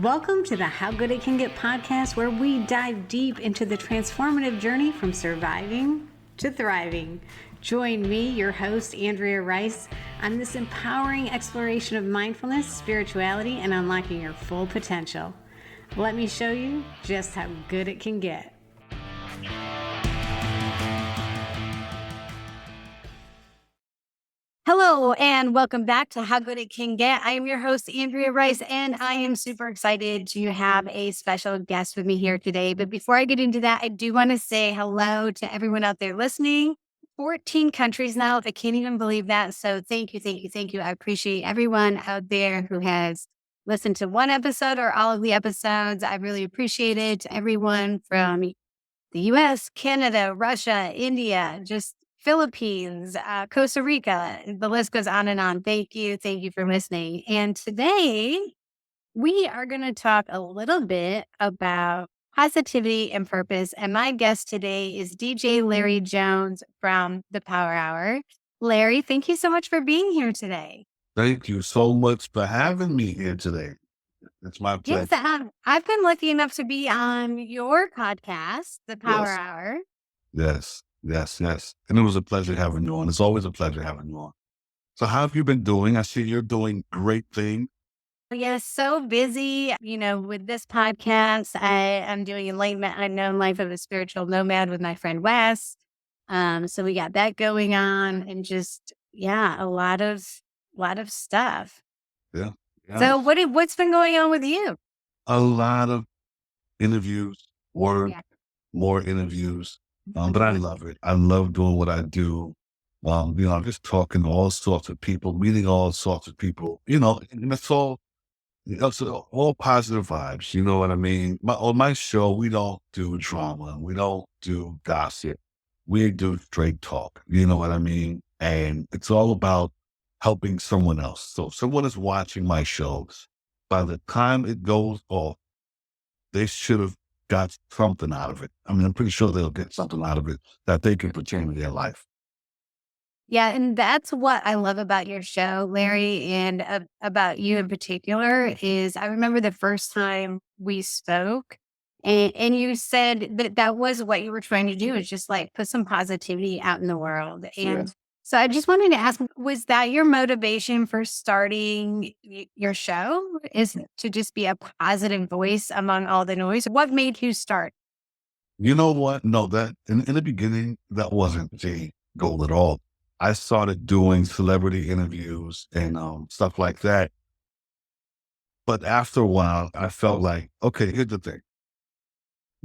Welcome to the How Good It Can Get podcast, where we dive deep into the transformative journey from surviving to thriving. Join me, your host, Andrea Rice, on this empowering exploration of mindfulness, spirituality, and unlocking your full potential. Let me show you just how good it can get. Hello, and welcome back to How Good It Can Get. I am your host, Andrea Rice, and I am super excited to have a special guest with me here today. But before I get into that, I do want to say hello to everyone out there listening. 14 countries now. I can't even believe that. So thank you. I appreciate everyone out there who has listened to one episode or all of the episodes. I really appreciate it. Everyone from the US, Canada, Russia, India, just Philippines, Costa Rica, the list goes on and on. Thank you. Thank you for listening. And today we are going to talk a little bit about positivity and purpose. And my guest today is DJ Larry Jones from the Power Hour. Larry, thank you so much for being here today. Thank you so much for having me here today. It's my pleasure. Yes, I've been lucky enough to be on your podcast, the Power Hour. Yes. And it was a pleasure having you on. It's always a pleasure having you on. So how have you been doing? I see you're doing great things. Yes, so busy, with this podcast. I am doing Enlightenment Unknown Life of a Spiritual Nomad with my friend Wes. So we got that going on and just, a lot of stuff. Yeah. So what's been going on with you? A lot of interviews, work, more interviews. But I love it. I love doing what I do. I'm just talking to all sorts of people, meeting all sorts of people, and it's all positive vibes. You know what I mean? On my show, we don't do drama. We don't do gossip. We do straight talk. You know what I mean? And it's all about helping someone else. So if someone is watching my shows, by the time it goes off, they should have got something out of it. I mean, I'm pretty sure they'll get something out of it that they can put in their life. Yeah, and that's what I love about your show, Larry, and about you in particular is I remember the first time we spoke and you said that was what you were trying to do is just like put some positivity out in the world. And so I just wanted to ask, was that your motivation for starting your show is to just be a positive voice among all the noise? What made you start? You know what? No, that in the beginning, that wasn't the goal at all. I started doing celebrity interviews and stuff like that. But after a while, I felt like, okay, here's the thing.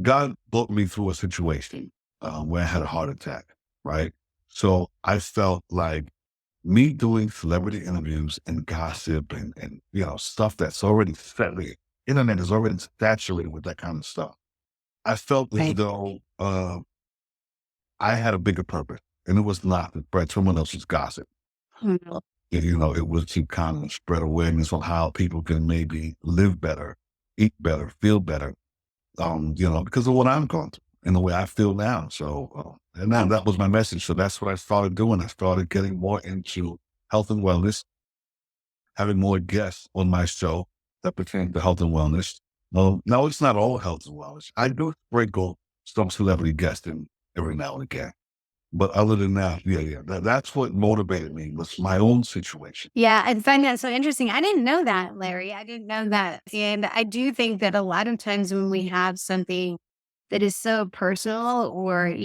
God brought me through a situation where I had a heart attack, right? So I felt like me doing celebrity interviews and gossip and stuff that's already set, the internet is already saturated with that kind of stuff. I felt as though I had a bigger purpose, and it was not to spread someone else's gossip. It was to kind of spread awareness on how people can maybe live better, eat better, feel better, because of what I'm going through and the way I feel now. So, and now that was my message. So that's what I started doing. I started getting more into health and wellness, having more guests on my show that pertain to health and wellness. Now, it's not all health and wellness. I do sprinkle some celebrity guests in every now and again. But other than that, that's what motivated me was my own situation. Yeah, I find that so interesting. I didn't know that, Larry. I didn't know that. And I do think that a lot of times when we have something that is so personal or,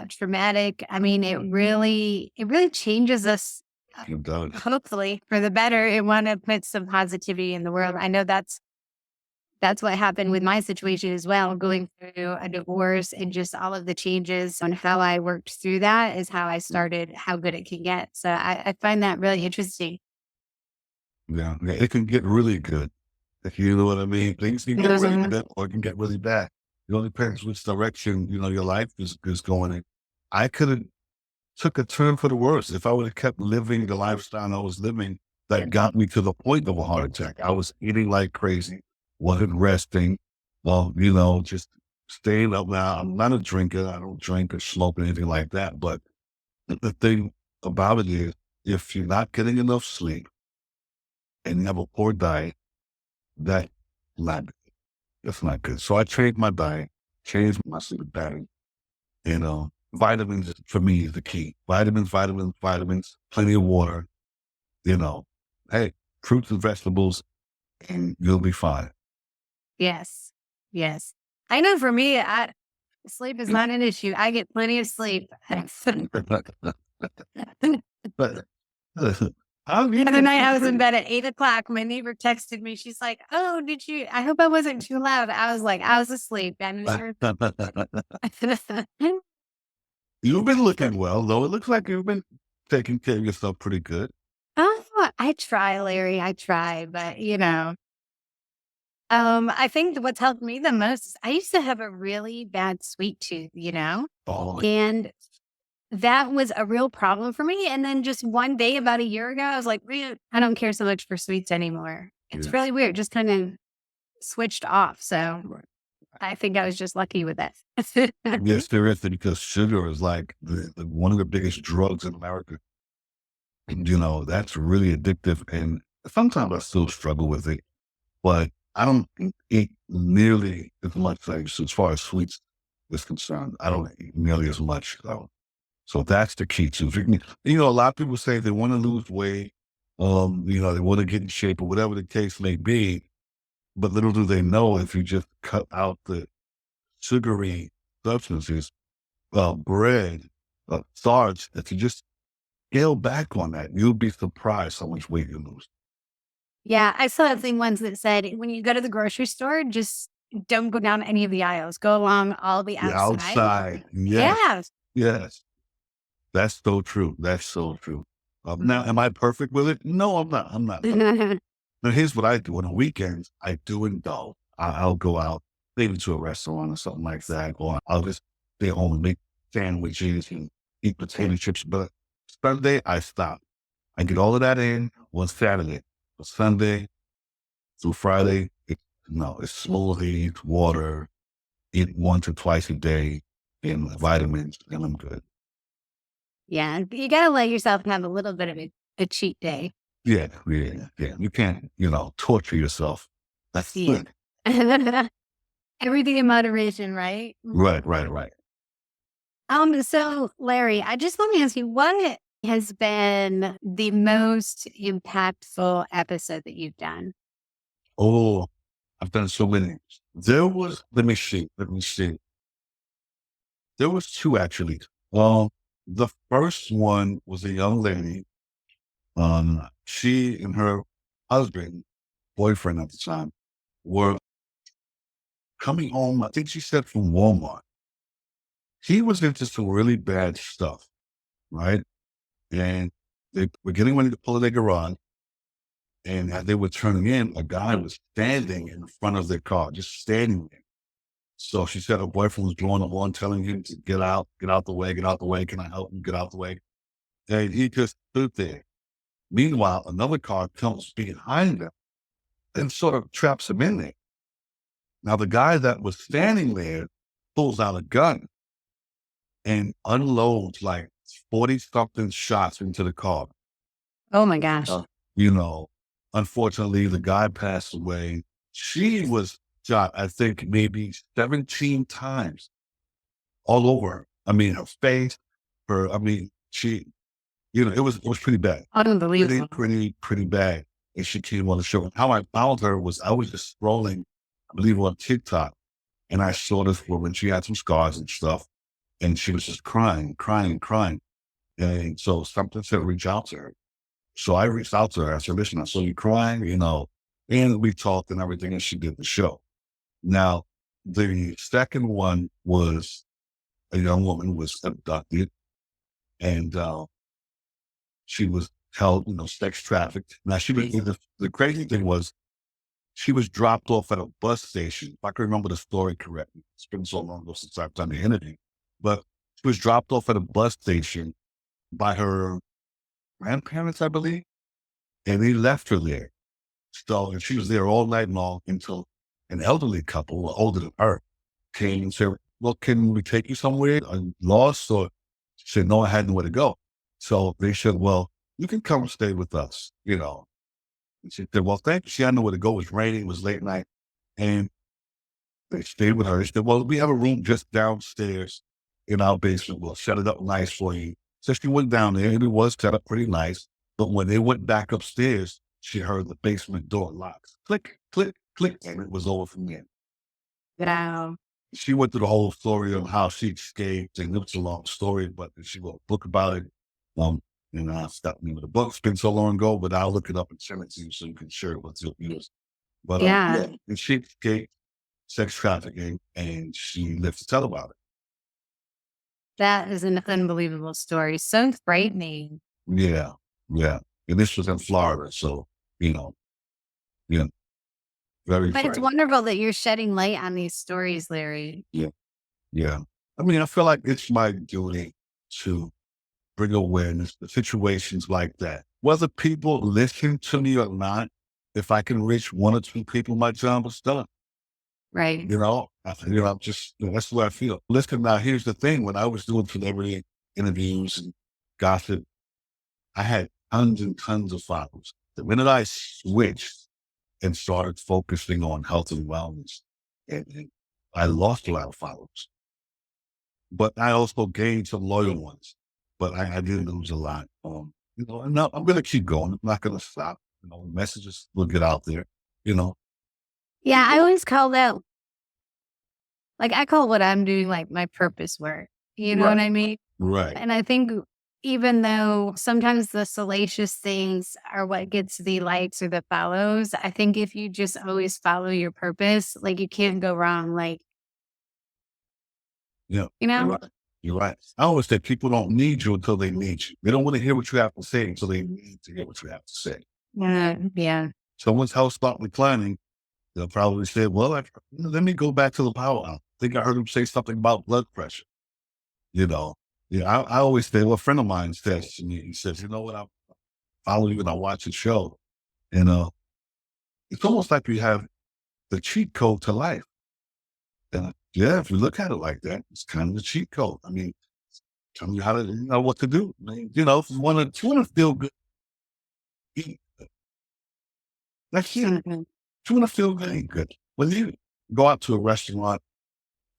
traumatic, I mean, it really changes us, hopefully for the better. It want to put some positivity in the world. I know that's what happened with my situation as well, going through a divorce and just all of the changes on how I worked through that is how I started How Good It Can Get. So I find that really interesting. Yeah, it can get really good. If you know what I mean, things can get really good or it can get really bad. It only depends which direction, your life is going in. I could have took a turn for the worse if I would have kept living the lifestyle I was living that got me to the point of a heart attack. I was eating like crazy, wasn't resting. Well, just staying up now. I'm not a drinker. I don't drink or smoke or anything like that. But the thing about it is if you're not getting enough sleep and you have a poor diet, that not that's not good. So I changed my diet, changed my sleep pattern. You know, vitamins for me is the key. Vitamins, vitamins, vitamins, plenty of water, you know. Hey, fruits and vegetables, and you'll be fine. Yes. Yes. I know for me, sleep is not an issue. I get plenty of sleep. But how The you other get night so I was in pretty? bed at 8 o'clock. My neighbor texted me. She's like, "Oh, did you? I hope I wasn't too loud." I was like, "I was asleep." And sure. You've been looking well, though. It looks like you've been taking care of yourself pretty good. Oh, I try, Larry. I try, but I think what's helped me the most is I used to have a really bad sweet tooth, Oh, and that was a real problem for me. And then just one day, about a year ago, I was like, "Man, I don't care so much for sweets anymore." It's yes. really weird. Just kind of switched off. So Right. I think I was just lucky with that. Yes, there is, because sugar is like one of the biggest drugs in America. And, that's really addictive. And sometimes I still struggle with it, but I don't eat nearly as much, like, as far as sweets is concerned. I don't eat nearly as much. So that's the key to it. A lot of people say they want to lose weight, they want to get in shape or whatever the case may be. But little do they know, if you just cut out the sugary substances, bread, starch, if you just scale back on that, you'll be surprised how much weight you lose. Yeah, I saw seen ones that said when you go to the grocery store, just don't go down any of the aisles. Go along all the The outside. outside, yes, Yeah. yes, that's so true. That's so true. Now, am I perfect with it? No, I'm not. I'm not. Now, here's what I do on the weekends. I do indulge. I'll go out, maybe to a restaurant or something like that, or I'll just stay home and make sandwiches and eat potato chips. But Sunday, I stop. I get all of that in on Saturday. But Sunday through Friday, no, it's smoothies, water, eat once or twice a day, and vitamins, and I'm good. Yeah, you gotta let yourself have a little bit of a cheat day. Yeah, yeah, yeah. You can't, torture yourself. That's Yeah. good. Everything in moderation, right? Right, right, right. So Larry, I just want to ask you, what has been the most impactful episode that you've done? Oh, I've done so many. Let me see. There was two, actually. The first one was a young lady. She and her husband, boyfriend at the time, were coming home. I think she said from Walmart. He was into some really bad stuff, right? And they were getting ready to pull in their garage. And as they were turning in, a guy was standing in front of their car, just standing there. So she said her boyfriend was blowing the horn, telling him to get out the way, get out the way. Can I help you? Get out the way. And he just stood there. Meanwhile, another car comes behind them and sort of traps him in there. Now, the guy that was standing there pulls out a gun and unloads like 40 something shots into the car. Oh my gosh. You know, unfortunately, the guy passed away. She was shot, I think, maybe 17 times all over her. I mean, her face, she, it was pretty bad. Unbelievable. Pretty bad. And she came on the show. How I found her was I was just scrolling, I believe, on TikTok, and I saw this woman. She had some scars and stuff, and she was just crying, crying, crying. And so something said, reach out to her. So I reached out to her. I said, listen, I saw you crying, and we talked and everything, and she did the show. Now, the second one was a young woman was abducted, and she was held, sex trafficked. Now, the crazy thing was she was dropped off at a bus station. If I can remember the story correctly, it's been so long ago since I've done the interview, but she was dropped off at a bus station by her grandparents, I believe, and they left her there. So, and she was there all night long until an elderly couple, older than her, came and said, well, can we take you somewhere? I'm lost? Or she said, no, I had nowhere to go. So they said, well, you can come stay with us, And she said, well, thank you. She had nowhere to go. It was raining. It was late night. And they stayed with her. They said, well, we have a room just downstairs in our basement. We'll set it up nice for you. So she went down there and it was set up pretty nice. But when they went back upstairs, she heard the basement door lock. Click, click, click. And it was over from there. Wow. She went through the whole story of how she escaped, and it was a long story, but she wrote a book about it. Um, and I stopped me with the book. It's been so long ago, but I'll look it up and send it to you so you can share it with your viewers. But Yeah. yeah, and she escaped sex trafficking, and she lived to tell about it. That is an unbelievable story. So frightening. Yeah, yeah. And this was in Florida, so you know, yeah, very But it's frightening. wonderful that you're shedding light on these stories, Larry. Yeah, yeah. I mean, I feel like it's my duty to bring awareness to situations like that. Whether people listen to me or not, if I can reach one or two people, my job is done. Right. I'm just, that's the way I feel. Listen, now here's the thing. When I was doing celebrity interviews and gossip, I had tons and tons of followers. The minute I switched and started focusing on health and wellness, and I lost a lot of followers, but I also gained some loyal ones, but I did lose a lot. And now I'm going to keep going. I'm not going to stop. Messages will get out there, you know. Yeah, I always call that like I call what I'm doing like my purpose work. You know what Right. I mean? Right. And I think even though sometimes the salacious things are what gets the likes or the follows, I think if you just always follow your purpose, like you can't go wrong. Like, Yeah. you You're know? right. You're right. I always say people don't need you until they need you. They don't want to hear what you have to say until they need to hear what you have to say. Yeah. Someone's house start declining, they'll probably say, well, let me go back to the power hour. I think I heard him say something about blood pressure. You know, yeah, I always say, well, a friend of mine says to me, he says, you know what, I follow you and I watch the show. And it's almost like you have the cheat code to life. And yeah, if you look at it like that, it's kind of the cheat code. I mean, telling you how to know what to do. I mean, if you want to feel good, eat. That's it. Mhm. If you want to feel good, eat good. When you go out to a restaurant,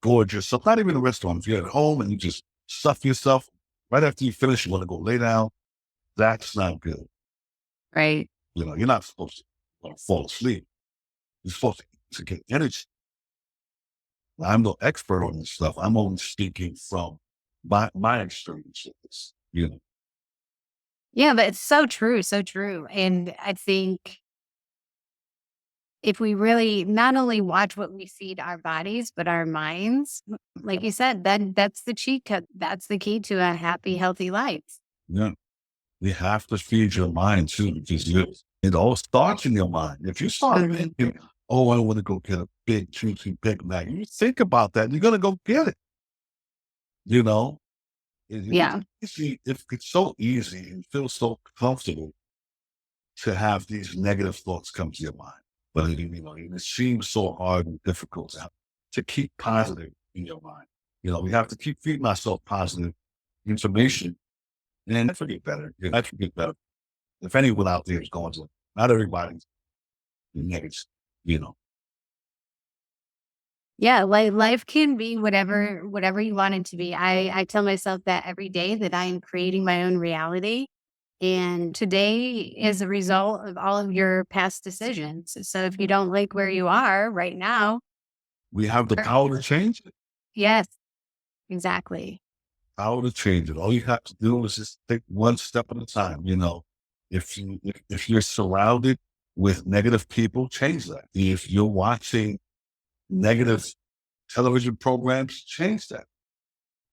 gorge yourself, not even a restaurant, if you're at home and you just stuff yourself, right after you finish, you want to go lay down, that's not good. Right. You're not supposed to fall asleep. You're supposed to get energy. I'm no expert on this stuff. I'm only speaking from my experience with this. Yeah, but it's so true. So true. And I think if we really not only watch what we feed our bodies, but our minds, like you said, that's the cheat code. That's the key to a happy, healthy life. Yeah. You have to feed your mind too, because it all starts in your mind. If you start Mhm. thinking, oh, I want to go get a big, juicy Big Mac, you think about that, you're going to go get it. You know, Yeah. it's so easy and feels so comfortable to have these negative thoughts come to your mind. But it seems so hard and difficult to keep positive in your mind. We have to keep feeding ourselves positive information and I get better. I get better. If anyone out there is going to, not everybody's negative, you know. Yeah, like life can be whatever you want it to be. I tell myself that every day that I am creating my own reality. And today is a result of all of your past decisions. So if you don't like where you are right now, We have the er, power to change it. yes, exactly. Power to change it. All you have to do is just take one step at a time. If you're surrounded with negative people, change that. If you're watching negative television programs, change that.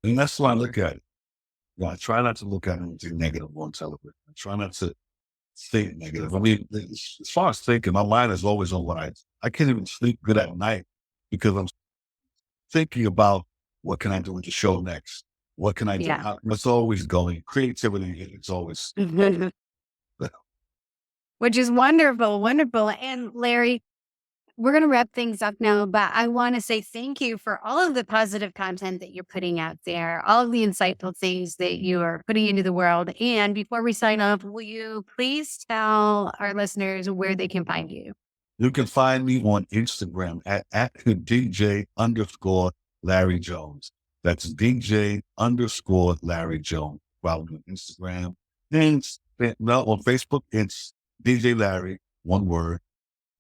And that's why I look at it. I try not to look at anything negative on television. I try not to think negative. I mean, as far as thinking, my mind is always on lines. I can't even sleep good at night because I'm thinking about what can I do with the show next? What can I do? Yeah. It's always going. Creativity, it's always. Which is wonderful, wonderful. And Larry, we're going to wrap things up now, but I want to say thank you for all of the positive content that you're putting out there, all of the insightful things that you are putting into the world. And before we sign off, will you please tell our listeners where they can find you? You can find me on Instagram at DJ_Larry Jones. That's DJ_Larry Jones. Follow me on Instagram. And on Facebook, it's DJ Larry, one word,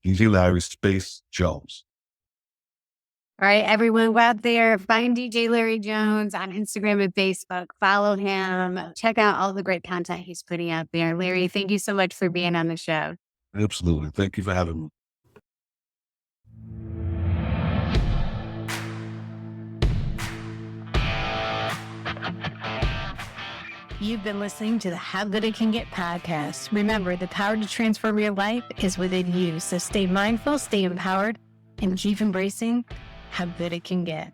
DJ Larry space Jones. All right, everyone, go out there, find DJ Larry Jones on Instagram and Facebook. Follow him. Check out all the great content he's putting out there. Larry, thank you so much for being on the show. Absolutely. Thank you for having me. You've been listening to the How Good It Can Get podcast. Remember, the power to transform your life is within you. So stay mindful, stay empowered, and keep embracing how good it can get.